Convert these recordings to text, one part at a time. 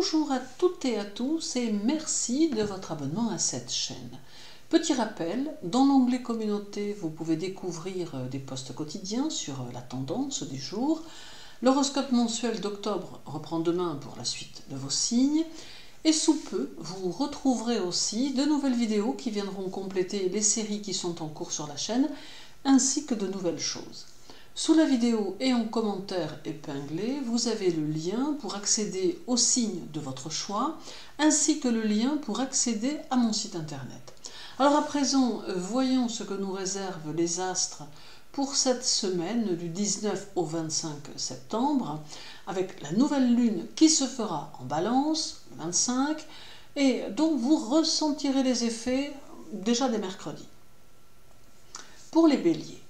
Bonjour à toutes et à tous et merci de votre abonnement à cette chaîne. Petit rappel, dans l'onglet communauté, vous pouvez découvrir des posts quotidiens sur la tendance du jour. L'horoscope mensuel d'octobre reprend demain pour la suite de vos signes. Et sous peu, vous retrouverez aussi de nouvelles vidéos qui viendront compléter les séries qui sont en cours sur la chaîne, ainsi que de nouvelles choses. Sous la vidéo et en commentaire épinglé, vous avez le lien pour accéder au signe de votre choix, ainsi que le lien pour accéder à mon site internet. Alors à présent, voyons ce que nous réservent les astres pour cette semaine du 19 au 25 septembre, avec la nouvelle lune qui se fera en Balance, le 25, et dont vous ressentirez les effets déjà dès mercredi. Pour les béliers,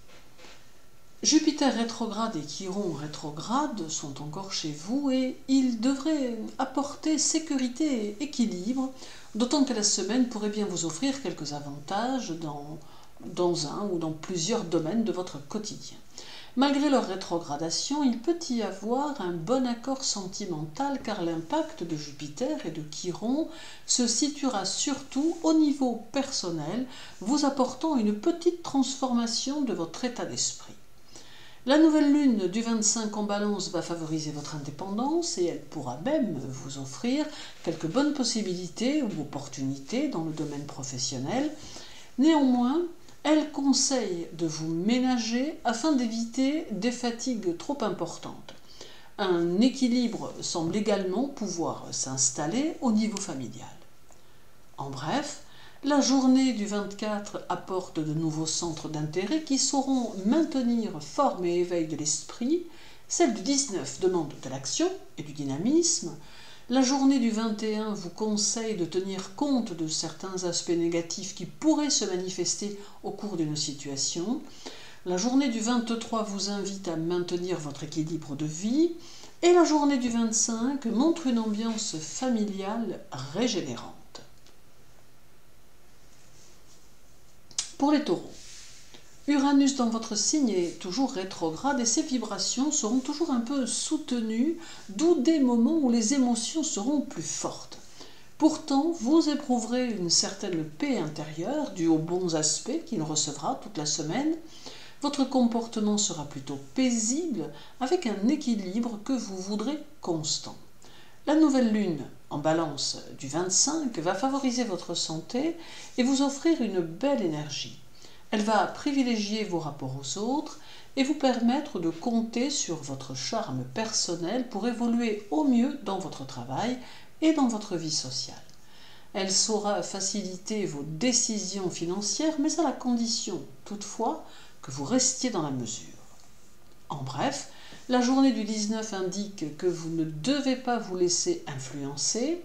Jupiter rétrograde et Chiron rétrograde sont encore chez vous et ils devraient apporter sécurité et équilibre, d'autant que la semaine pourrait bien vous offrir quelques avantages dans un ou dans plusieurs domaines de votre quotidien. Malgré leur rétrogradation, il peut y avoir un bon accord sentimental car l'impact de Jupiter et de Chiron se situera surtout au niveau personnel, vous apportant une petite transformation de votre état d'esprit. La nouvelle lune du 25 en Balance va favoriser votre indépendance et elle pourra même vous offrir quelques bonnes possibilités ou opportunités dans le domaine professionnel. Néanmoins, elle conseille de vous ménager afin d'éviter des fatigues trop importantes. Un équilibre semble également pouvoir s'installer au niveau familial. En bref, la journée du 24 apporte de nouveaux centres d'intérêt qui sauront maintenir forme et éveil de l'esprit. Celle du 19 demande de l'action et du dynamisme. La journée du 21 vous conseille de tenir compte de certains aspects négatifs qui pourraient se manifester au cours d'une situation. La journée du 23 vous invite à maintenir votre équilibre de vie. Et la journée du 25 montre une ambiance familiale régénérante. Pour les taureaux, Uranus dans votre signe est toujours rétrograde et ses vibrations seront toujours un peu soutenues, d'où des moments où les émotions seront plus fortes. Pourtant, vous éprouverez une certaine paix intérieure due aux bons aspects qu'il recevra toute la semaine. Votre comportement sera plutôt paisible avec un équilibre que vous voudrez constant. La nouvelle lune en Balance du 25 va favoriser votre santé et vous offrir une belle énergie. Elle va privilégier vos rapports aux autres et vous permettre de compter sur votre charme personnel pour évoluer au mieux dans votre travail et dans votre vie sociale. Elle saura faciliter vos décisions financières, mais à la condition, toutefois, que vous restiez dans la mesure. En bref, la journée du 19 indique que vous ne devez pas vous laisser influencer.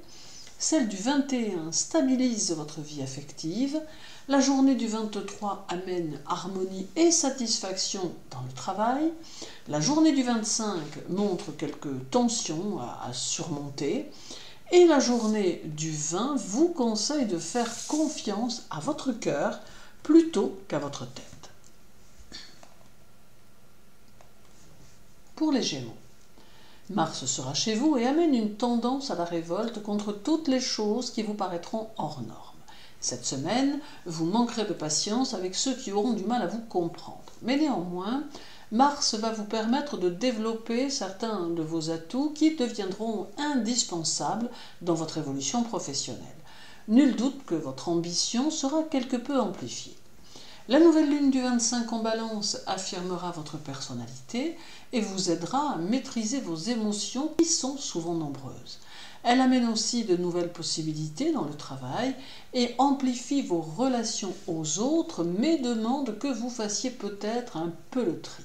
Celle du 21 stabilise votre vie affective. La journée du 23 amène harmonie et satisfaction dans le travail. La journée du 25 montre quelques tensions à surmonter. Et la journée du 20 vous conseille de faire confiance à votre cœur plutôt qu'à votre tête. Pour les Gémeaux, Mars sera chez vous et amène une tendance à la révolte contre toutes les choses qui vous paraîtront hors normes. Cette semaine, vous manquerez de patience avec ceux qui auront du mal à vous comprendre. Mais néanmoins, Mars va vous permettre de développer certains de vos atouts qui deviendront indispensables dans votre évolution professionnelle. Nul doute que votre ambition sera quelque peu amplifiée. La nouvelle lune du 25 en Balance affirmera votre personnalité et vous aidera à maîtriser vos émotions qui sont souvent nombreuses. Elle amène aussi de nouvelles possibilités dans le travail et amplifie vos relations aux autres, mais demande que vous fassiez peut-être un peu le tri.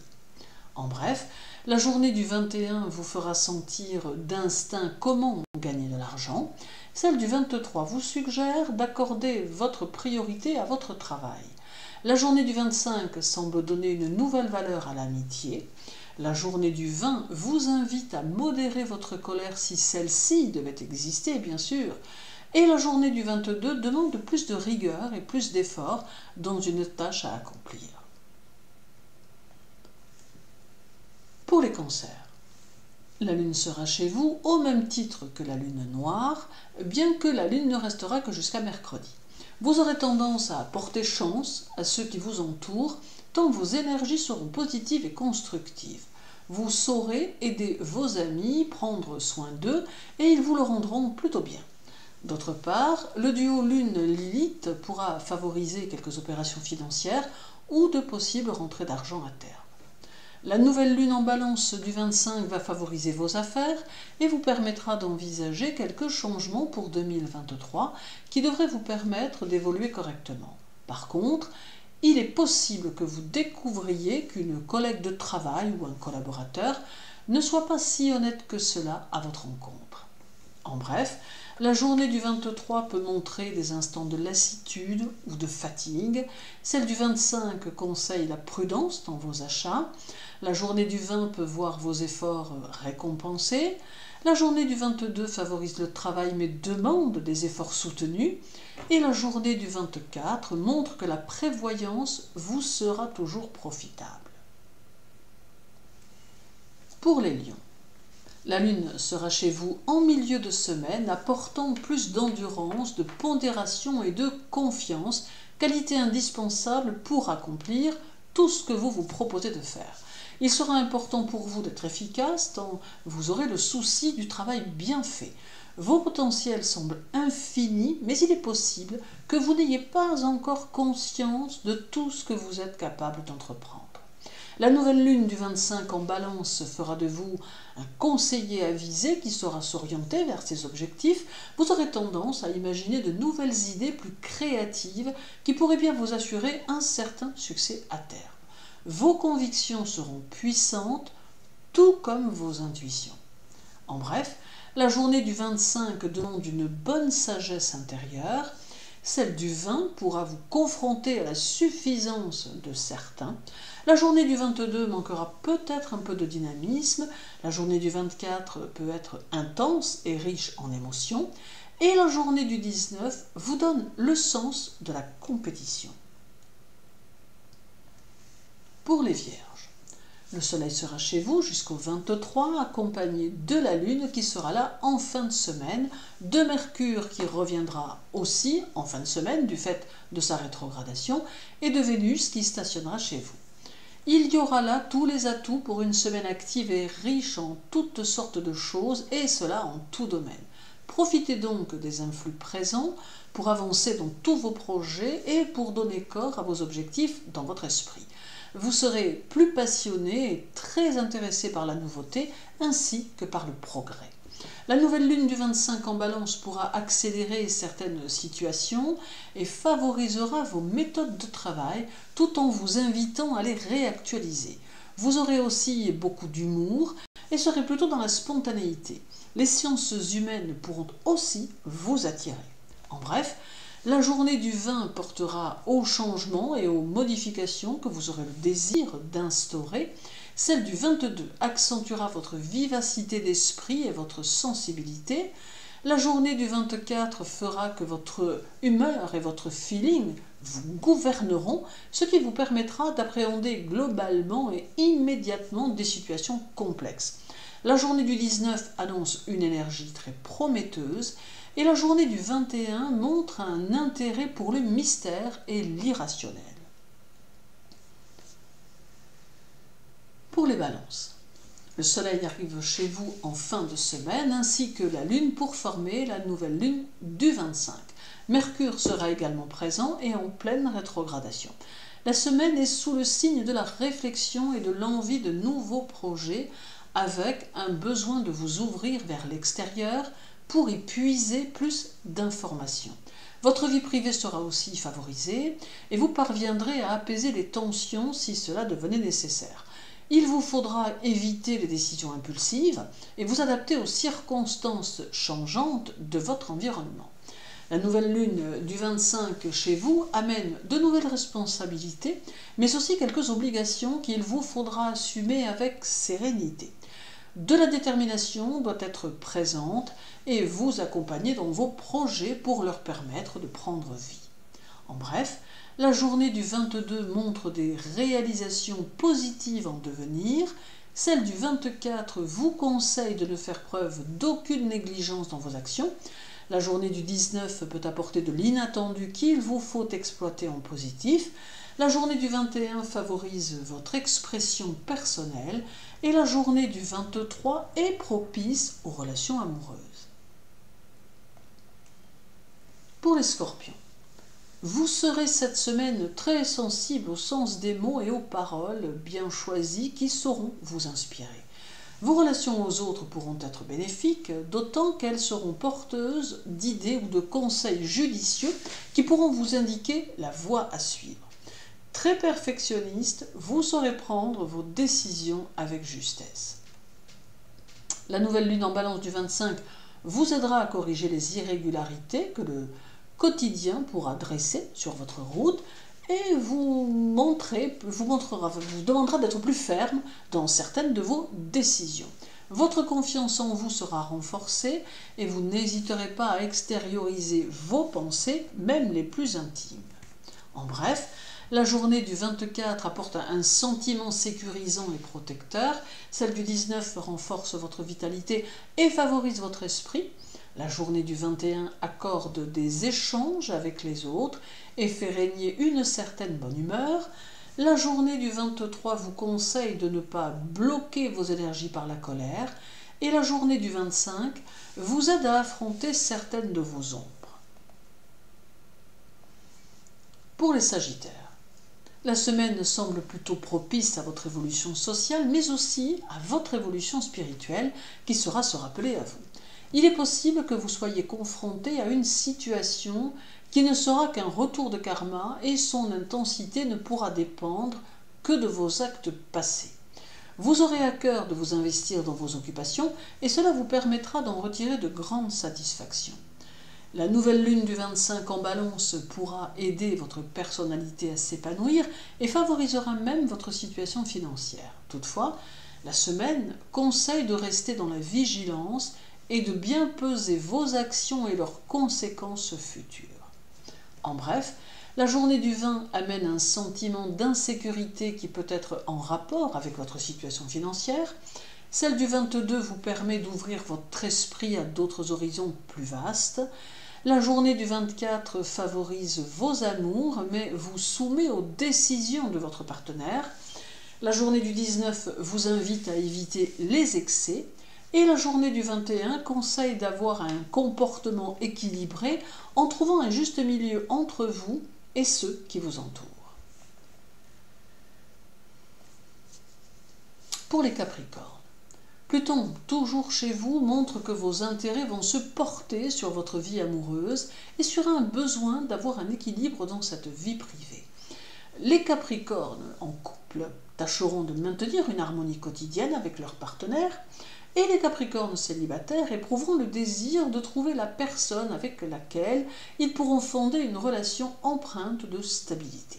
En bref, la journée du 21 vous fera sentir d'instinct comment gagner de l'argent. Celle du 23 vous suggère d'accorder votre priorité à votre travail. La journée du 25 semble donner une nouvelle valeur à l'amitié. La journée du 20 vous invite à modérer votre colère si celle-ci devait exister, bien sûr. Et la journée du 22 demande plus de rigueur et plus d'effort dans une tâche à accomplir. Pour les cancers, La lune sera chez vous au même titre que la lune noire, bien que la lune ne restera que jusqu'à mercredi. Vous aurez tendance à apporter chance à ceux qui vous entourent, tant vos énergies seront positives et constructives. Vous saurez aider vos amis, prendre soin d'eux, et ils vous le rendront plutôt bien. D'autre part, le duo Lune-Lilith pourra favoriser quelques opérations financières ou de possibles rentrées d'argent à terme. La nouvelle lune en balance du 25 va favoriser vos affaires et vous permettra d'envisager quelques changements pour 2023 qui devraient vous permettre d'évoluer correctement. Par contre, il est possible que vous découvriez qu'une collègue de travail ou un collaborateur ne soit pas si honnête que cela à votre encontre. En bref, la journée du 23 peut montrer des instants de lassitude ou de fatigue. Celle du 25 conseille la prudence dans vos achats. La journée du 20 peut voir vos efforts récompensés. La journée du 22 favorise le travail mais demande des efforts soutenus. Et la journée du 24 montre que la prévoyance vous sera toujours profitable. Pour les lions, la lune sera chez vous en milieu de semaine, apportant plus d'endurance, de pondération et de confiance, qualité indispensable pour accomplir tout ce que vous vous proposez de faire. Il sera important pour vous d'être efficace tant vous aurez le souci du travail bien fait. Vos potentiels semblent infinis, mais il est possible que vous n'ayez pas encore conscience de tout ce que vous êtes capable d'entreprendre. La nouvelle lune du 25 en balance fera de vous un conseiller avisé qui saura s'orienter vers ses objectifs. Vous aurez tendance à imaginer de nouvelles idées plus créatives qui pourraient bien vous assurer un certain succès à terme. Vos convictions seront puissantes, tout comme vos intuitions. En bref, la journée du 25 demande une bonne sagesse intérieure. Celle du 20 pourra vous confronter à la suffisance de certains. La journée du 22 manquera peut-être un peu de dynamisme. La journée du 24 peut être intense et riche en émotions. Et la journée du 19 vous donne le sens de la compétition. Pour les vierges, le soleil sera chez vous jusqu'au 23, accompagné de la lune qui sera là en fin de semaine, de Mercure qui reviendra aussi en fin de semaine du fait de sa rétrogradation, et de Vénus qui stationnera chez vous. Il y aura là tous les atouts pour une semaine active et riche en toutes sortes de choses, et cela en tout domaine. Profitez donc des influx présents pour avancer dans tous vos projets et pour donner corps à vos objectifs dans votre esprit. Vous serez plus passionné et très intéressé par la nouveauté ainsi que par le progrès. La nouvelle lune du 25 en balance pourra accélérer certaines situations et favorisera vos méthodes de travail tout en vous invitant à les réactualiser. Vous aurez aussi beaucoup d'humour et serez plutôt dans la spontanéité. Les sciences humaines pourront aussi vous attirer. En bref, la journée du 20 portera aux changements et aux modifications que vous aurez le désir d'instaurer. Celle du 22 accentuera votre vivacité d'esprit et votre sensibilité. La journée du 24 fera que votre humeur et votre feeling vous gouverneront, ce qui vous permettra d'appréhender globalement et immédiatement des situations complexes. La journée du 19 annonce une énergie très prometteuse et la journée du 21 montre un intérêt pour le mystère et l'irrationnel. Pour les balances, le soleil arrive chez vous en fin de semaine ainsi que la lune pour former la nouvelle lune du 25. Mercure sera également présent et en pleine rétrogradation. La semaine est sous le signe de la réflexion et de l'envie de nouveaux projets avec un besoin de vous ouvrir vers l'extérieur pour y puiser plus d'informations. Votre vie privée sera aussi favorisée et vous parviendrez à apaiser les tensions si cela devenait nécessaire. Il vous faudra éviter les décisions impulsives et vous adapter aux circonstances changeantes de votre environnement. La nouvelle lune du 25 chez vous amène de nouvelles responsabilités, mais aussi quelques obligations qu'il vous faudra assumer avec sérénité. De la détermination doit être présente et vous accompagner dans vos projets pour leur permettre de prendre vie. En bref, la journée du 22 montre des réalisations positives en devenir. Celle du 24 vous conseille de ne faire preuve d'aucune négligence dans vos actions. La journée du 19 peut apporter de l'inattendu qu'il vous faut exploiter en positif. La journée du 21 favorise votre expression personnelle et la journée du 23 est propice aux relations amoureuses. Pour les scorpions, vous serez cette semaine très sensible au sens des mots et aux paroles bien choisies qui sauront vous inspirer. Vos relations aux autres pourront être bénéfiques, d'autant qu'elles seront porteuses d'idées ou de conseils judicieux qui pourront vous indiquer la voie à suivre. Très perfectionniste, vous saurez prendre vos décisions avec justesse. La nouvelle lune en Balance du 25 vous aidera à corriger les irrégularités que le quotidien pourra dresser sur votre route et vous demandera d'être plus ferme dans certaines de vos décisions. Votre confiance en vous sera renforcée et vous n'hésiterez pas à extérioriser vos pensées, même les plus intimes. En bref, la journée du 24 apporte un sentiment sécurisant et protecteur, celle du 19 renforce votre vitalité et favorise votre esprit. La journée du 21 accorde des échanges avec les autres et fait régner une certaine bonne humeur. La journée du 23 vous conseille de ne pas bloquer vos énergies par la colère. Et la journée du 25 vous aide à affronter certaines de vos ombres. Pour les Sagittaires, la semaine semble plutôt propice à votre évolution sociale, mais aussi à votre évolution spirituelle qui saura se rappeler à vous. Il est possible que vous soyez confronté à une situation qui ne sera qu'un retour de karma et son intensité ne pourra dépendre que de vos actes passés. Vous aurez à cœur de vous investir dans vos occupations et cela vous permettra d'en retirer de grandes satisfactions. La nouvelle lune du 25 en Balance pourra aider votre personnalité à s'épanouir et favorisera même votre situation financière. Toutefois, la semaine conseille de rester dans la vigilance et de bien peser vos actions et leurs conséquences futures. En bref, la journée du 20 amène un sentiment d'insécurité qui peut être en rapport avec votre situation financière. Celle du 22 vous permet d'ouvrir votre esprit à d'autres horizons plus vastes. La journée du 24 favorise vos amours, mais vous soumet aux décisions de votre partenaire. La journée du 19 vous invite à éviter les excès. Et la journée du 21 conseille d'avoir un comportement équilibré en trouvant un juste milieu entre vous et ceux qui vous entourent. Pour les Capricornes, Pluton, toujours chez vous, montre que vos intérêts vont se porter sur votre vie amoureuse et sur un besoin d'avoir un équilibre dans cette vie privée. Les Capricornes en couple tâcheront de maintenir une harmonie quotidienne avec leur partenaire et les Capricornes célibataires éprouveront le désir de trouver la personne avec laquelle ils pourront fonder une relation empreinte de stabilité.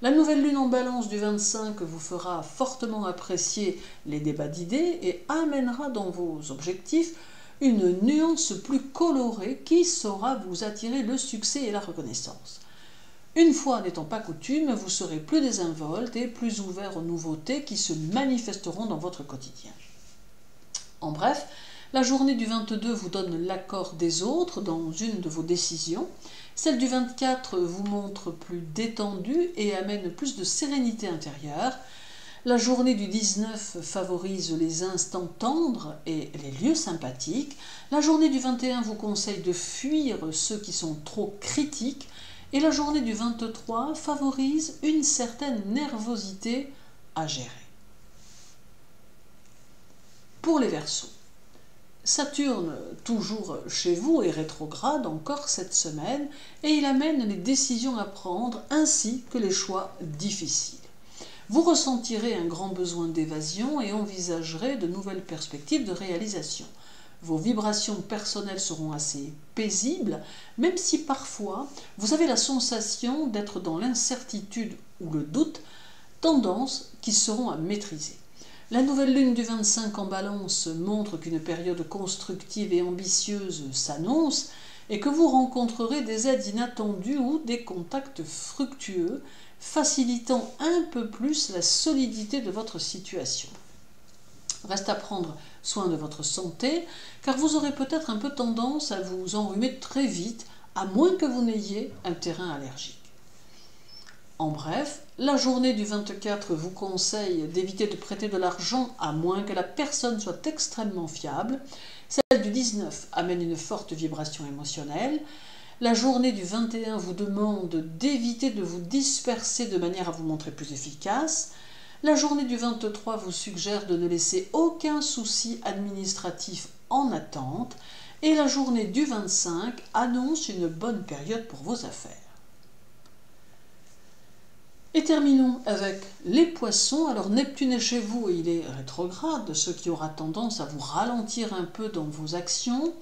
La nouvelle lune en Balance du 25 vous fera fortement apprécier les débats d'idées et amènera dans vos objectifs une nuance plus colorée qui saura vous attirer le succès et la reconnaissance. Une fois n'étant pas coutume, vous serez plus désinvolte et plus ouvert aux nouveautés qui se manifesteront dans votre quotidien. En bref, la journée du 22 vous donne l'accord des autres dans une de vos décisions. Celle du 24 vous montre plus détendue et amène plus de sérénité intérieure. La journée du 19 favorise les instants tendres et les lieux sympathiques. La journée du 21 vous conseille de fuir ceux qui sont trop critiques. Et la journée du 23 favorise une certaine nervosité à gérer. Pour les Verseaux, Saturne, toujours chez vous, est rétrograde encore cette semaine et il amène les décisions à prendre ainsi que les choix difficiles. Vous ressentirez un grand besoin d'évasion et envisagerez de nouvelles perspectives de réalisation. Vos vibrations personnelles seront assez paisibles, même si parfois vous avez la sensation d'être dans l'incertitude ou le doute, tendances qui seront à maîtriser. La nouvelle lune du 25 en Balance montre qu'une période constructive et ambitieuse s'annonce et que vous rencontrerez des aides inattendues ou des contacts fructueux, facilitant un peu plus la solidité de votre situation. Reste à prendre soin de votre santé, car vous aurez peut-être un peu tendance à vous enrhumer très vite, à moins que vous n'ayez un terrain allergique. En bref, la journée du 24 vous conseille d'éviter de prêter de l'argent à moins que la personne soit extrêmement fiable. Celle du 19 amène une forte vibration émotionnelle. La journée du 21 vous demande d'éviter de vous disperser de manière à vous montrer plus efficace. La journée du 23 vous suggère de ne laisser aucun souci administratif en attente. Et la journée du 25 annonce une bonne période pour vos affaires. Et terminons avec les poissons. Alors Neptune est chez vous et il est rétrograde, ce qui aura tendance à vous ralentir un peu dans vos actions.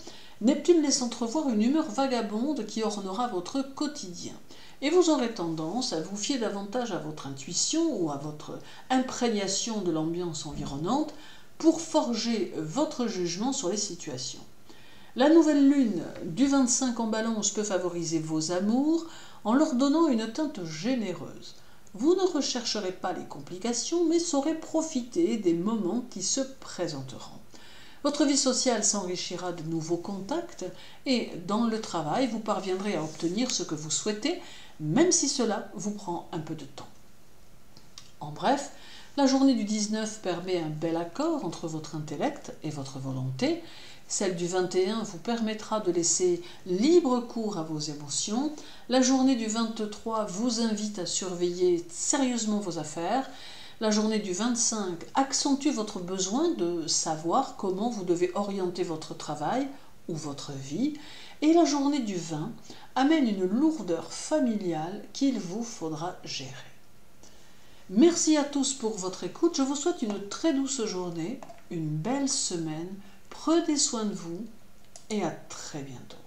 Neptune laisse entrevoir une humeur vagabonde qui ornera votre quotidien. Et vous aurez tendance à vous fier davantage à votre intuition ou à votre imprégnation de l'ambiance environnante pour forger votre jugement sur les situations. La nouvelle lune du 25 en Balance peut favoriser vos amours en leur donnant une teinte généreuse. Vous ne rechercherez pas les complications, mais saurez profiter des moments qui se présenteront. Votre vie sociale s'enrichira de nouveaux contacts et dans le travail, vous parviendrez à obtenir ce que vous souhaitez, même si cela vous prend un peu de temps. En bref, la journée du 19 permet un bel accord entre votre intellect et votre volonté. Celle du 21 vous permettra de laisser libre cours à vos émotions. La journée du 23 vous invite à surveiller sérieusement vos affaires. La journée du 25 accentue votre besoin de savoir comment vous devez orienter votre travail ou votre vie. Et la journée du 20 amène une lourdeur familiale qu'il vous faudra gérer. Merci à tous pour votre écoute. Je vous souhaite une très douce journée, une belle semaine. Prenez soin de vous et à très bientôt.